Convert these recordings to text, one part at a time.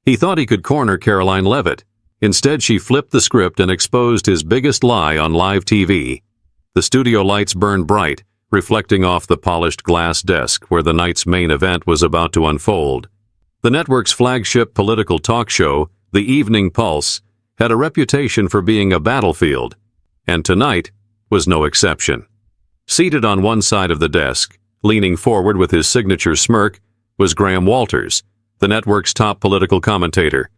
He thought he could corner Karoline Leavitt. Instead, she flipped the script and exposed his biggest lie on live TV. The studio lights burned bright, reflecting off the polished glass desk where the night's main event was about to unfold. The network's flagship political talk show, The Evening Pulse, had a reputation for being a battlefield, and tonight was no exception. Seated on one side of the desk, leaning forward with his signature smirk, was Graham Walters, the network's top political commentator.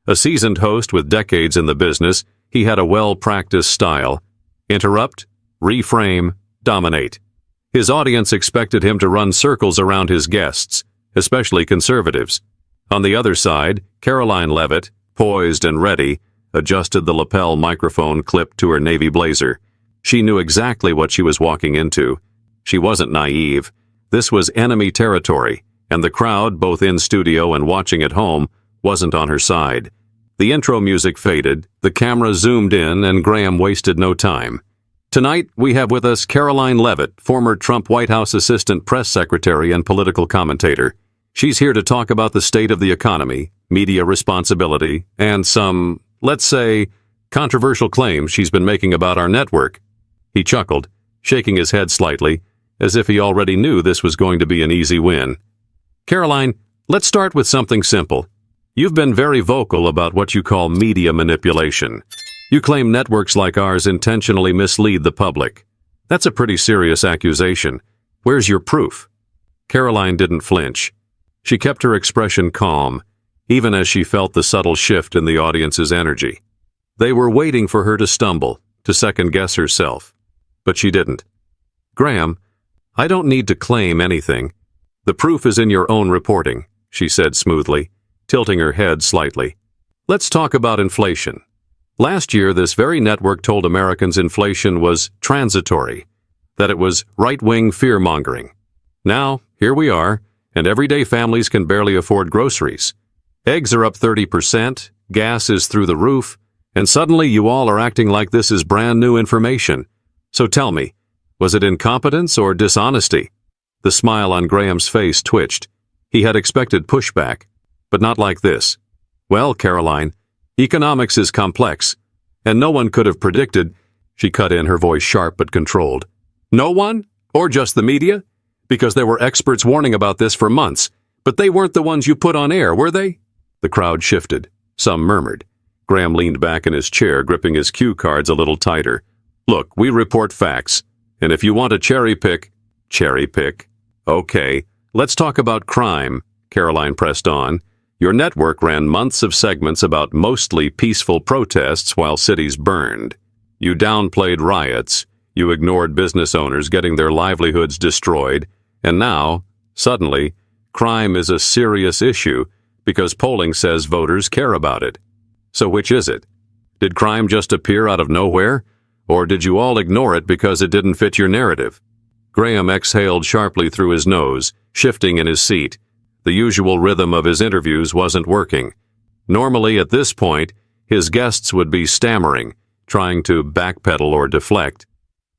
A seasoned host with decades in the business, he had a well-practiced style. Interrupt, reframe, dominate. His audience expected him to run circles around his guests, especially conservatives. On the other side, Karoline Leavitt, poised and ready, adjusted the lapel microphone clipped to her navy blazer. She knew exactly what she was walking into. She wasn't naive. This was enemy territory, and the crowd, both in studio and watching at home, wasn't on her side. The intro music faded, the camera zoomed in, and Graham wasted no time. Tonight, we have with us Karoline Leavitt, former Trump White House assistant press secretary and political commentator. She's here to talk about the state of the economy, media responsibility, and some, let's say, controversial claims she's been making about our network. He chuckled, shaking his head slightly, as if he already knew this was going to be an easy win. Karoline, let's start with something simple. You've been very vocal about what you call media manipulation. You claim networks like ours intentionally mislead the public. That's a pretty serious accusation. Where's your proof? Karoline didn't flinch. She kept her expression calm, even as she felt the subtle shift in the audience's energy. They were waiting for her to stumble, to second-guess herself. But she didn't. Graham, I don't need to claim anything. The proof is in your own reporting, she said smoothly, tilting her head slightly. Let's talk about inflation. Last year, this very network told Americans inflation was transitory, that it was right-wing fear-mongering. Now, here we are, and everyday families can barely afford groceries. Eggs are up 30%, gas is through the roof, and suddenly you all are acting like this is brand new information. So tell me, was it incompetence or dishonesty? The smile on Graham's face twitched. He had expected pushback, but not like this. Well, Karoline, economics is complex, and no one could have predicted, she cut in, her voice sharp but controlled. No one? Or just the media? Because there were experts warning about this for months, but they weren't the ones you put on air, were they? The crowd shifted. Some murmured. Graham leaned back in his chair, gripping his cue cards a little tighter. Look, we report facts, and if you want to cherry pick. Okay, let's talk about crime, Karoline pressed on. Your network ran months of segments about mostly peaceful protests while cities burned. You downplayed riots, you ignored business owners getting their livelihoods destroyed, and now, suddenly, crime is a serious issue because polling says voters care about it. So which is it? Did crime just appear out of nowhere, or did you all ignore it because it didn't fit your narrative? Graham exhaled sharply through his nose, shifting in his seat. The usual rhythm of his interviews wasn't working. Normally, at this point, his guests would be stammering, trying to backpedal or deflect.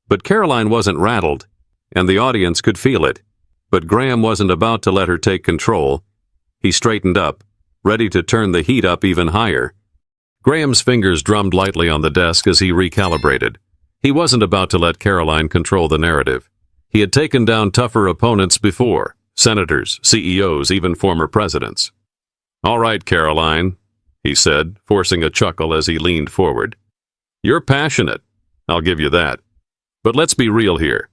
But Karoline wasn't rattled, and the audience could feel it. But Graham wasn't about to let her take control. He straightened up, ready to turn the heat up even higher. Graham's fingers drummed lightly on the desk as he recalibrated. He wasn't about to let Karoline control the narrative. He had taken down tougher opponents before. Senators, CEOs, even former presidents. All right, Karoline, he said, forcing a chuckle as he leaned forward. You're passionate, I'll give you that. But let's be real here.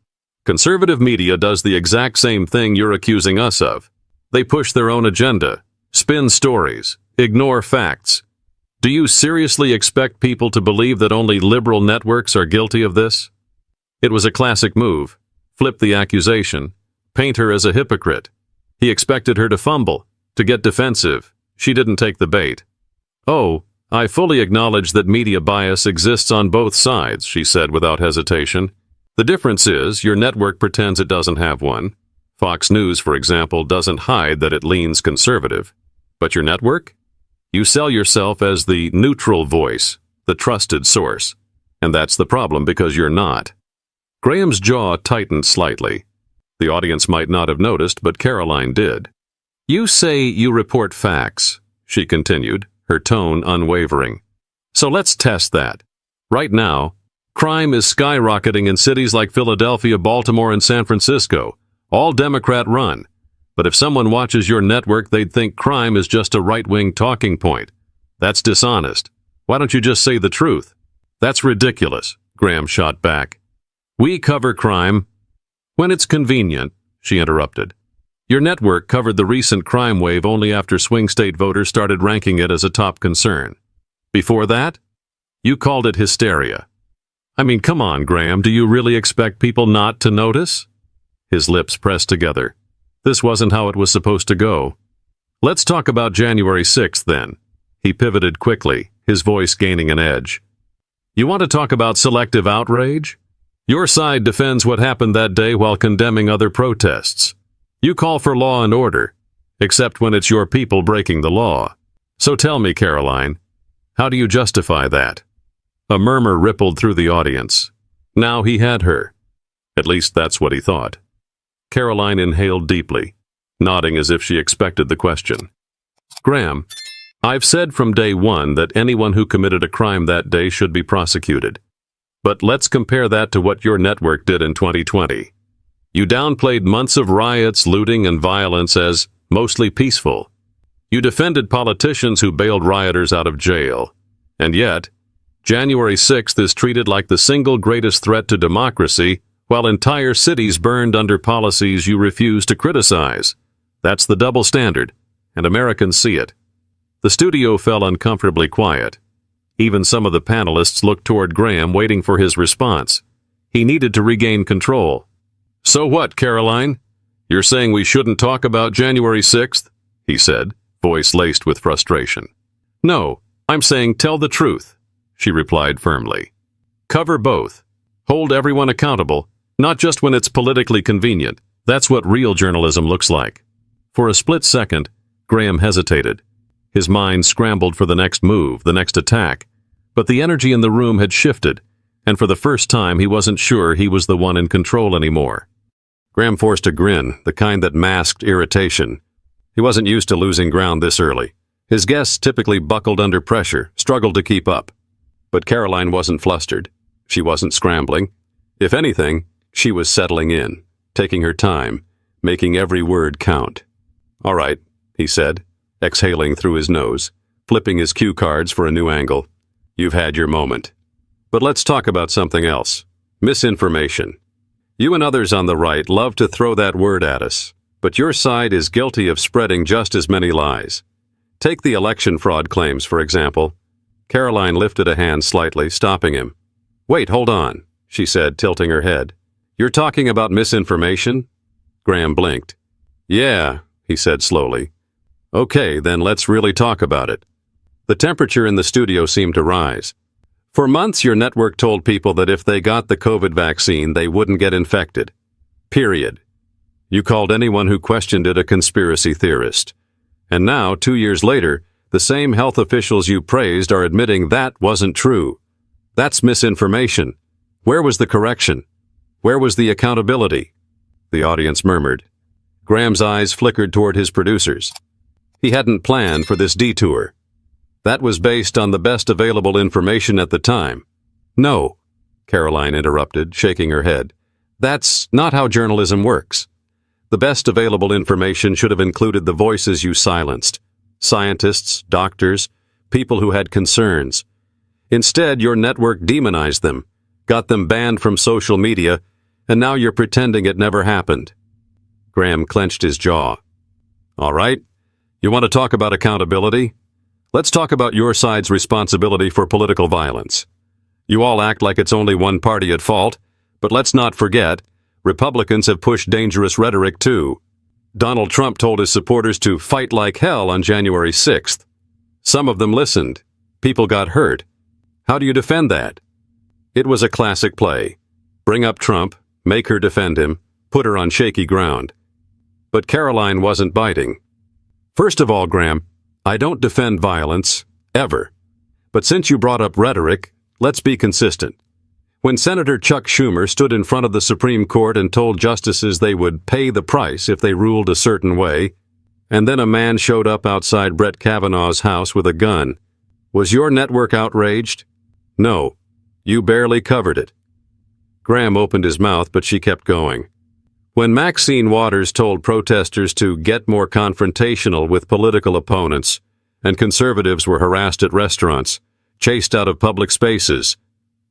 Conservative media does the exact same thing you're accusing us of. They push their own agenda, spin stories, ignore facts. Do you seriously expect people to believe that only liberal networks are guilty of this? It was a classic move. Flip the accusation. Paint her as a hypocrite. He expected her to fumble, to get defensive. She didn't take the bait. Oh, I fully acknowledge that media bias exists on both sides, she said without hesitation. The difference is your network pretends it doesn't have one. Fox News, for example, doesn't hide that it leans conservative. But your network? You sell yourself as the neutral voice, the trusted source. And that's the problem because you're not. Graham's jaw tightened slightly. The audience might not have noticed, but Karoline did. You say you report facts, she continued, her tone unwavering. So let's test that. Right now, crime is skyrocketing in cities like Philadelphia, Baltimore, and San Francisco, all Democrat-run. But if someone watches your network, they'd think crime is just a right-wing talking point. That's dishonest. Why don't you just say the truth? That's ridiculous, Graham shot back. We cover crime when it's convenient, she interrupted. Your network covered the recent crime wave only after swing state voters started ranking it as a top concern. Before that, you called it hysteria. I mean, come on, Graham, do you really expect people not to notice? His lips pressed together. This wasn't how it was supposed to go. Let's talk about January 6th, then. He pivoted quickly, his voice gaining an edge. You want to talk about selective outrage? Your side defends what happened that day while condemning other protests. You call for law and order, except when it's your people breaking the law. So tell me, Karoline, how do you justify that? A murmur rippled through the audience. Now he had her. At least that's what he thought. Karoline inhaled deeply, nodding as if she expected the question. Graham, I've said from day one that anyone who committed a crime that day should be prosecuted. But let's compare that to what your network did in 2020. You downplayed months of riots, looting, and violence as mostly peaceful. You defended politicians who bailed rioters out of jail. And yet, January 6th is treated like the single greatest threat to democracy, while entire cities burned under policies you refuse to criticize. That's the double standard, and Americans see it. The studio fell uncomfortably quiet. Even some of the panelists looked toward Graham, waiting for his response. He needed to regain control. So what, Karoline? You're saying we shouldn't talk about January 6th? He said, voice laced with frustration. No, I'm saying tell the truth, she replied firmly. Cover both. Hold everyone accountable, not just when it's politically convenient. That's what real journalism looks like. For a split second, Graham hesitated. His mind scrambled for the next move, the next attack. But the energy in the room had shifted, and for the first time he wasn't sure he was the one in control anymore. Graham forced a grin, the kind that masked irritation. He wasn't used to losing ground this early. His guests typically buckled under pressure, struggled to keep up. But Karoline wasn't flustered. She wasn't scrambling. If anything, she was settling in, taking her time, making every word count. All right, he said, exhaling through his nose, flipping his cue cards for a new angle. You've had your moment. But let's talk about something else. Misinformation. You and others on the right love to throw that word at us, but your side is guilty of spreading just as many lies. Take the election fraud claims, for example. Karoline lifted a hand slightly, stopping him. Wait, hold on, she said, tilting her head. You're talking about misinformation? Graham blinked. Yeah, he said slowly. Okay, then let's really talk about it. The temperature in the studio seemed to rise. For months, your network told people that if they got the COVID vaccine, they wouldn't get infected. Period. You called anyone who questioned it a conspiracy theorist. And now, 2 years later, the same health officials you praised are admitting that wasn't true. That's misinformation. Where was the correction? Where was the accountability? The audience murmured. Graham's eyes flickered toward his producers. He hadn't planned for this detour. That was based on the best available information at the time. No, Karoline interrupted, shaking her head. That's not how journalism works. The best available information should have included the voices you silenced. Scientists, doctors, people who had concerns. Instead, your network demonized them, got them banned from social media, and now you're pretending it never happened. Graham clenched his jaw. All right, you want to talk about accountability? Let's talk about your side's responsibility for political violence. You all act like it's only one party at fault, but let's not forget, Republicans have pushed dangerous rhetoric too. Donald Trump told his supporters to fight like hell on January 6th. Some of them listened. People got hurt. How do you defend that? It was a classic play. Bring up Trump, make her defend him, put her on shaky ground. But Karoline wasn't biting. First of all, Graham, I don't defend violence, ever. But since you brought up rhetoric, let's be consistent. When Senator Chuck Schumer stood in front of the Supreme Court and told justices they would pay the price if they ruled a certain way, And then a man showed up outside Brett Kavanaugh's house with a gun. Was your network outraged? No. You barely covered it. Graham opened his mouth, but she kept going. When Maxine Waters told protesters to get more confrontational with political opponents, and conservatives were harassed at restaurants, chased out of public spaces,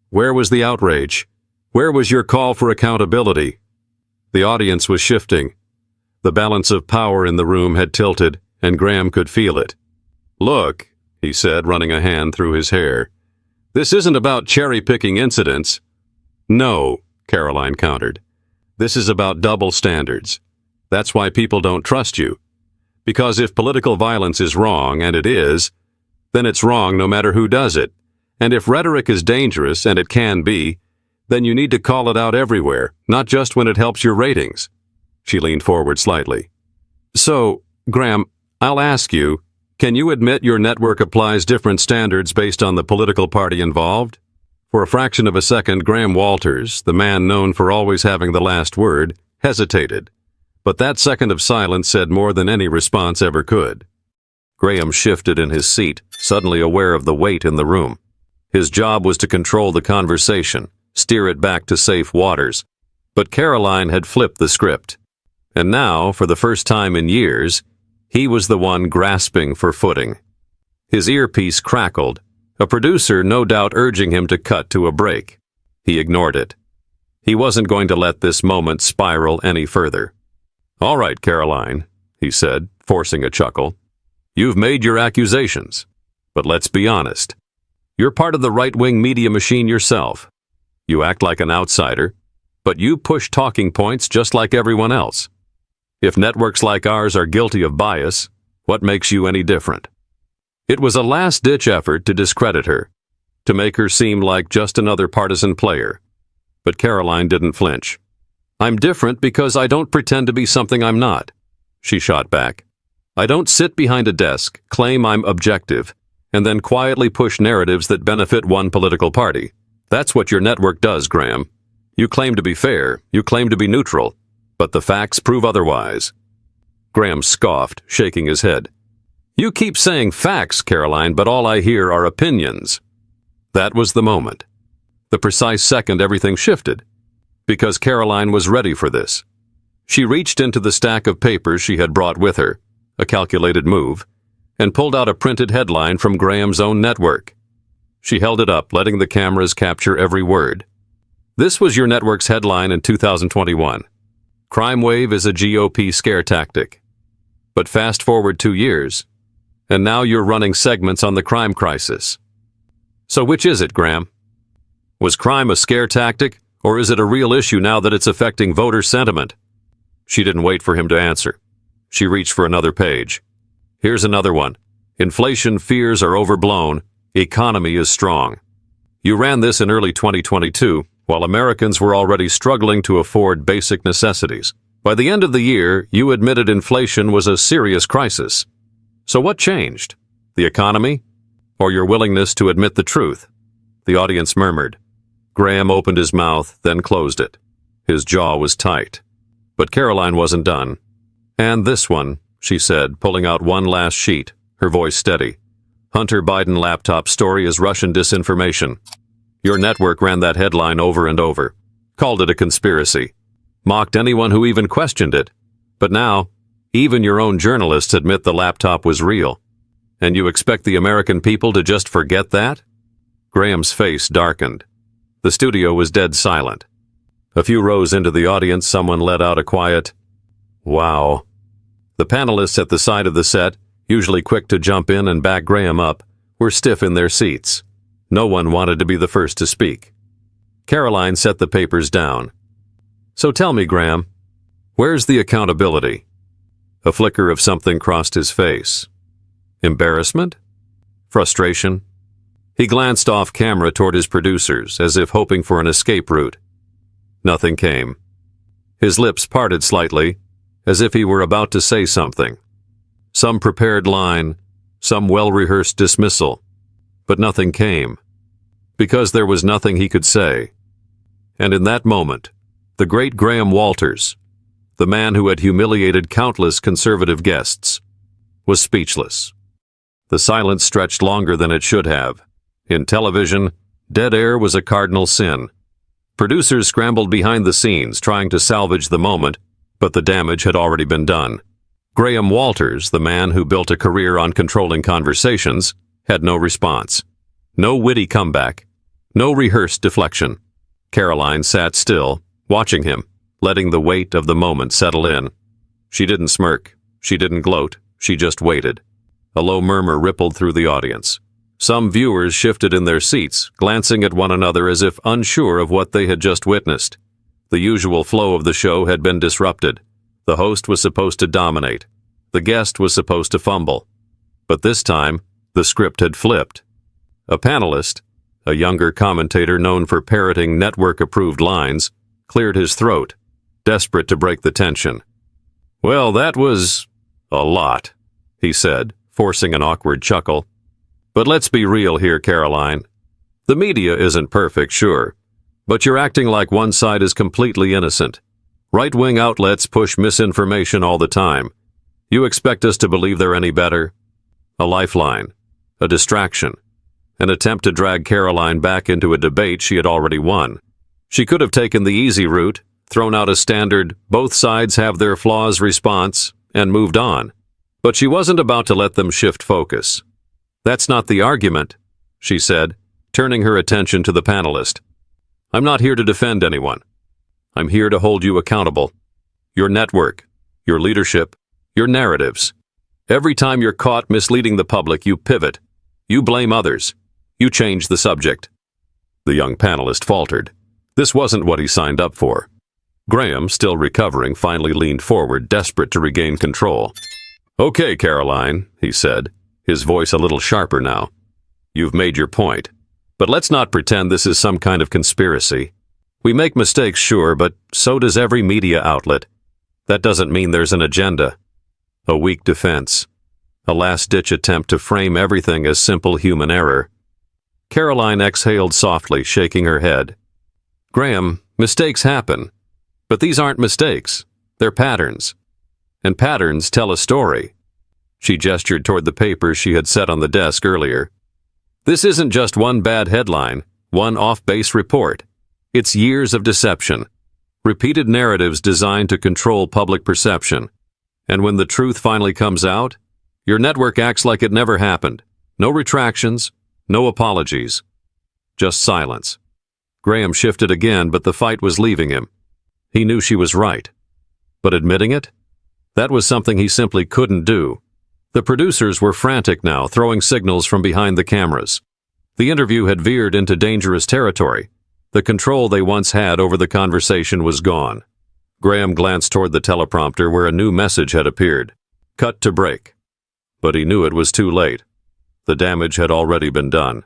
where was the outrage? Where was your call for accountability? The audience was shifting. The balance of power in the room had tilted, and Graham could feel it. Look, he said, running a hand through his hair. This isn't about cherry-picking incidents. No, Karoline countered. This is about double standards. That's why people don't trust you. Because if political violence is wrong, and it is, then it's wrong no matter who does it. And if rhetoric is dangerous, and it can be, then you need to call it out everywhere, not just when it helps your ratings. She leaned forward slightly. So, Graham, I'll ask you, can you admit your network applies different standards based on the political party involved? For a fraction of a second, Graham Walters, the man known for always having the last word, hesitated. But that second of silence said more than any response ever could. Graham shifted in his seat, suddenly aware of the weight in the room. His job was to control the conversation, steer it back to safe waters. But Karoline had flipped the script. And now, for the first time in years, he was the one grasping for footing. His earpiece crackled, a producer no doubt urging him to cut to a break. He ignored it. He wasn't going to let this moment spiral any further. All right, Karoline, he said, forcing a chuckle. You've made your accusations. But let's be honest. You're part of the right-wing media machine yourself. You act like an outsider, but you push talking points just like everyone else. If networks like ours are guilty of bias, what makes you any different? It was a last-ditch effort to discredit her, to make her seem like just another partisan player. But Karoline didn't flinch. I'm different because I don't pretend to be something I'm not, she shot back. I don't sit behind a desk, claim I'm objective, and then quietly push narratives that benefit one political party. That's what your network does, Graham. You claim to be fair, you claim to be neutral, but the facts prove otherwise. Graham scoffed, shaking his head. You keep saying facts, Karoline, but all I hear are opinions. That was the moment. The precise second everything shifted, because Karoline was ready for this. She reached into the stack of papers she had brought with her, a calculated move, and pulled out a printed headline from Graham's own network. She held it up, letting the cameras capture every word. This was your network's headline in 2021. Crime wave is a GOP scare tactic. But fast forward 2 years, and now you're running segments on the crime crisis. So which is it, Graham? Was crime a scare tactic, or is it a real issue now that it's affecting voter sentiment? She didn't wait for him to answer. She reached for another page. Here's another one. Inflation fears are overblown. Economy is strong. You ran this in early 2022, while Americans were already struggling to afford basic necessities. By the end of the year, you admitted inflation was a serious crisis. So what changed? The economy? Or your willingness to admit the truth? The audience murmured. Graham opened his mouth, then closed it. His jaw was tight. But Karoline wasn't done. And this one, she said, pulling out one last sheet, her voice steady. Hunter Biden laptop story is Russian disinformation. Your network ran that headline over and over, called it a conspiracy, mocked anyone who even questioned it. But now, even your own journalists admit the laptop was real. And you expect the American people to just forget that? Graham's face darkened. The studio was dead silent. A few rows into the audience, someone let out a quiet, "Wow." The panelists at the side of the set, usually quick to jump in and back Graham up, were stiff in their seats. No one wanted to be the first to speak. Karoline set the papers down. So tell me, Graham, where's the accountability? A flicker of something crossed his face. Embarrassment? Frustration? He glanced off camera toward his producers, as if hoping for an escape route. Nothing came. His lips parted slightly, as if he were about to say something. Some prepared line, some well-rehearsed dismissal. But nothing came, because there was nothing he could say. And in that moment, the great Graham Walters, the man who had humiliated countless conservative guests, was speechless. The silence stretched longer than it should have. In television, dead air was a cardinal sin. Producers scrambled behind the scenes, trying to salvage the moment, but the damage had already been done. Graham Walters, the man who built a career on controlling conversations, had no response. No witty comeback. No rehearsed deflection. Karoline sat still, watching him, letting the weight of the moment settle in. She didn't smirk. She didn't gloat. She just waited. A low murmur rippled through the audience. Some viewers shifted in their seats, glancing at one another as if unsure of what they had just witnessed. The usual flow of the show had been disrupted. The host was supposed to dominate. The guest was supposed to fumble. But this time, the script had flipped. A panelist, a younger commentator known for parroting network-approved lines, cleared his throat, desperate to break the tension. "Well, that was a lot," he said, forcing an awkward chuckle. "But let's be real here, Karoline. The media isn't perfect, sure, but you're acting like one side is completely innocent. Right-wing outlets push misinformation all the time. You expect us to believe they're any better?" A lifeline, a distraction, an attempt to drag Karoline back into a debate she had already won. She could have taken the easy route, thrown out a standard, both sides have their flaws response, and moved on. But she wasn't about to let them shift focus. "That's not the argument," she said, turning her attention to the panelist. "I'm not here to defend anyone. I'm here to hold you accountable. Your network, your leadership, your narratives. Every time you're caught misleading the public, you pivot. You blame others. You change the subject." The young panelist faltered. This wasn't what he signed up for. Graham, still recovering, finally leaned forward, desperate to regain control. "Okay, Karoline," he said, his voice a little sharper now. "You've made your point. But let's not pretend this is some kind of conspiracy. We make mistakes, sure, but so does every media outlet. That doesn't mean there's an agenda. A weak defense. A last-ditch attempt to frame everything as simple human error." Karoline exhaled softly, shaking her head. "Graham, mistakes happen. But these aren't mistakes. They're patterns. And patterns tell a story." She gestured toward the papers she had set on the desk earlier. "This isn't just one bad headline, one off-base report. It's years of deception. Repeated narratives designed to control public perception. And when the truth finally comes out, your network acts like it never happened. No retractions, no apologies. Just silence." Graham shifted again, but the fight was leaving him. He knew she was right. But admitting it? That was something he simply couldn't do. The producers were frantic now, throwing signals from behind the cameras. The interview had veered into dangerous territory. The control they once had over the conversation was gone. Graham glanced toward the teleprompter where a new message had appeared. Cut to break. But he knew it was too late. The damage had already been done.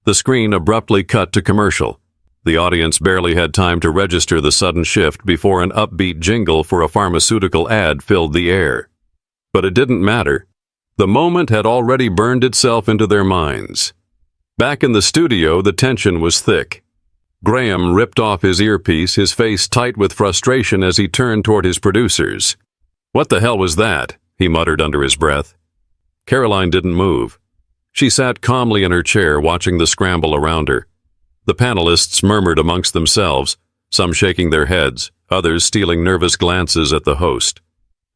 The screen abruptly cut to commercial. The audience barely had time to register the sudden shift before an upbeat jingle for a pharmaceutical ad filled the air. But it didn't matter. The moment had already burned itself into their minds. Back in the studio, the tension was thick. Graham ripped off his earpiece, his face tight with frustration as he turned toward his producers. "What the hell was that?" he muttered under his breath. Karoline didn't move. She sat calmly in her chair, watching the scramble around her. The panelists murmured amongst themselves, some shaking their heads, others stealing nervous glances at the host.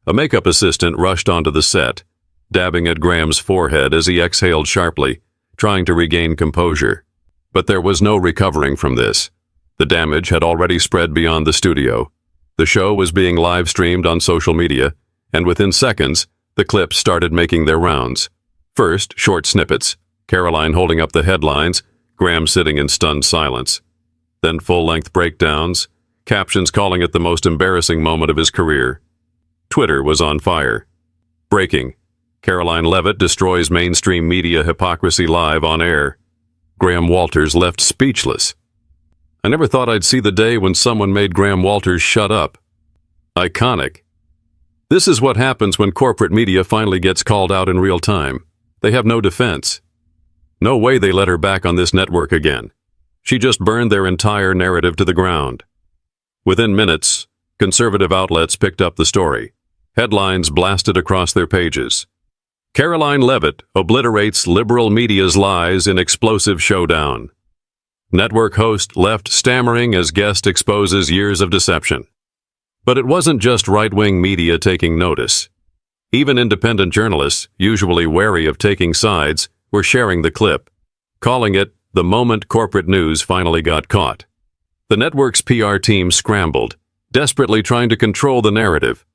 A makeup assistant rushed onto the set, dabbing at Graham's forehead as he exhaled sharply, trying to regain composure. But there was no recovering from this. The damage had already spread beyond the studio. The show was being live-streamed on social media, and within seconds, the clips started making their rounds. First, short snippets, Karoline holding up the headlines, Graham sitting in stunned silence. Then full-length breakdowns, captions calling it the most embarrassing moment of his career. Twitter was on fire. Breaking. Karoline Leavitt destroys mainstream media hypocrisy live on air. Graham Walters left speechless. I never thought I'd see the day when someone made Graham Walters shut up. Iconic. This is what happens when corporate media finally gets called out in real time. They have no defense. No way they let her back on this network again. She just burned their entire narrative to the ground. Within minutes, Conservative outlets picked up the story. Headlines blasted across their pages. Karoline Leavitt obliterates liberal media's lies in explosive showdown. Network host left stammering as guest exposes years of deception. But it wasn't just right-wing media taking notice. Even independent journalists, usually wary of taking sides, were sharing the clip, calling it the moment corporate news finally got caught. The network's PR team scrambled, desperately trying to control the narrative.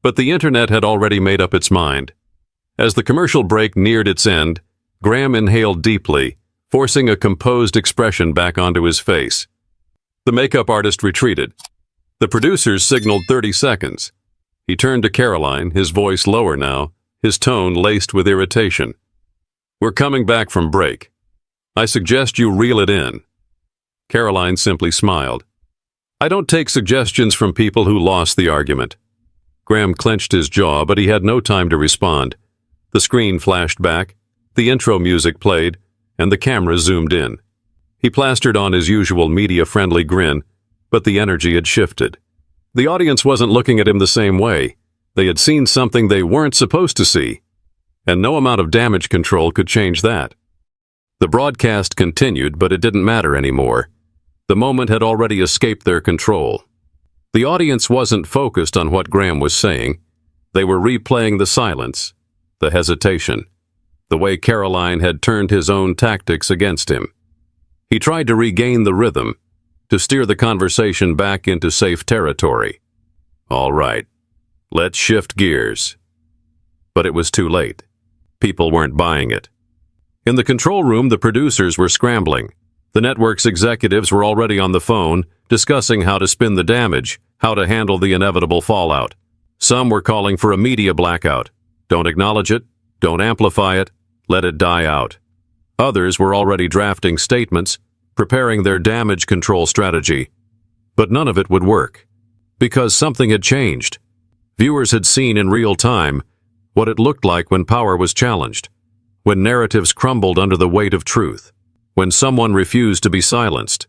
But the internet had already made up its mind. As the commercial break neared its end, Graham inhaled deeply, forcing a composed expression back onto his face. The makeup artist retreated. The producers signaled 30 seconds. He turned to Karoline, his voice lower now, his tone laced with irritation. "We're coming back from break. I suggest you reel it in." Karoline simply smiled. "I don't take suggestions from people who lost the argument." Graham clenched his jaw, but he had no time to respond. The screen flashed back, the intro music played, and the camera zoomed in. He plastered on his usual media-friendly grin, but the energy had shifted. The audience wasn't looking at him the same way. They had seen something they weren't supposed to see, and no amount of damage control could change that. The broadcast continued, but it didn't matter anymore. The moment had already escaped their control. The audience wasn't focused on what Graham was saying. They were replaying the silence, the hesitation, the way Karoline had turned his own tactics against him. He tried to regain the rhythm, to steer the conversation back into safe territory. "All right, let's shift gears." But it was too late. People weren't buying it. In the control room, the producers were scrambling. The network's executives were already on the phone, discussing how to spin the damage, how to handle the inevitable fallout. Some were calling for a media blackout. Don't acknowledge it, don't amplify it, let it die out. Others were already drafting statements, preparing their damage control strategy. But none of it would work, because something had changed. Viewers had seen in real time what it looked like when power was challenged, when narratives crumbled under the weight of truth, when someone refused to be silenced,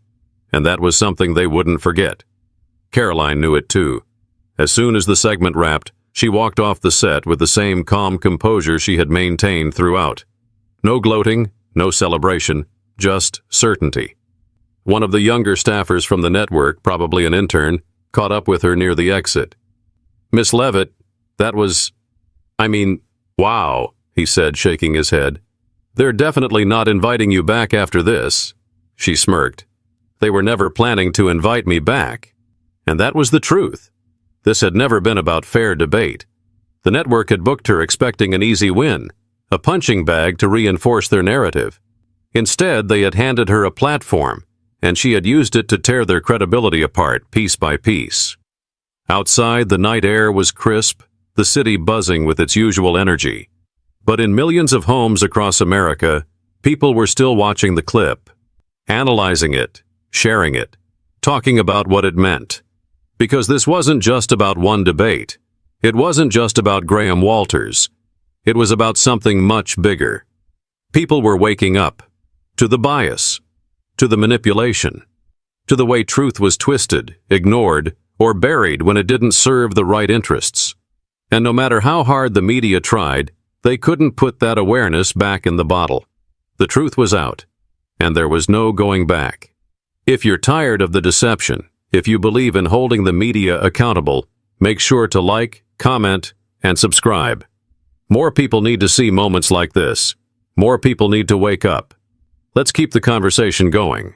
and that was something they wouldn't forget. Karoline knew it too. As soon as the segment wrapped, she walked off the set with the same calm composure she had maintained throughout. No gloating, no celebration, just certainty. One of the younger staffers from the network, probably an intern, caught up with her near the exit. "Miss Leavitt, that was... wow," he said, shaking his head. "They're definitely not inviting you back after this." She smirked. "They were never planning to invite me back." And that was the truth. This had never been about fair debate. The network had booked her expecting an easy win, a punching bag to reinforce their narrative. Instead, they had handed her a platform, and she had used it to tear their credibility apart piece by piece. Outside, the night air was crisp, the city buzzing with its usual energy. But in millions of homes across America, people were still watching the clip, analyzing it, sharing it, talking about what it meant. Because this wasn't just about one debate. It wasn't just about Graham Walters. It was about something much bigger. People were waking up to the bias, to the manipulation, to the way truth was twisted, ignored, or buried when it didn't serve the right interests. And no matter how hard the media tried, they couldn't put that awareness back in the bottle. The truth was out, and there was no going back. If you're tired of the deception, if you believe in holding the media accountable, make sure to like, comment, and subscribe. More people need to see moments like this. More people need to wake up. Let's keep the conversation going.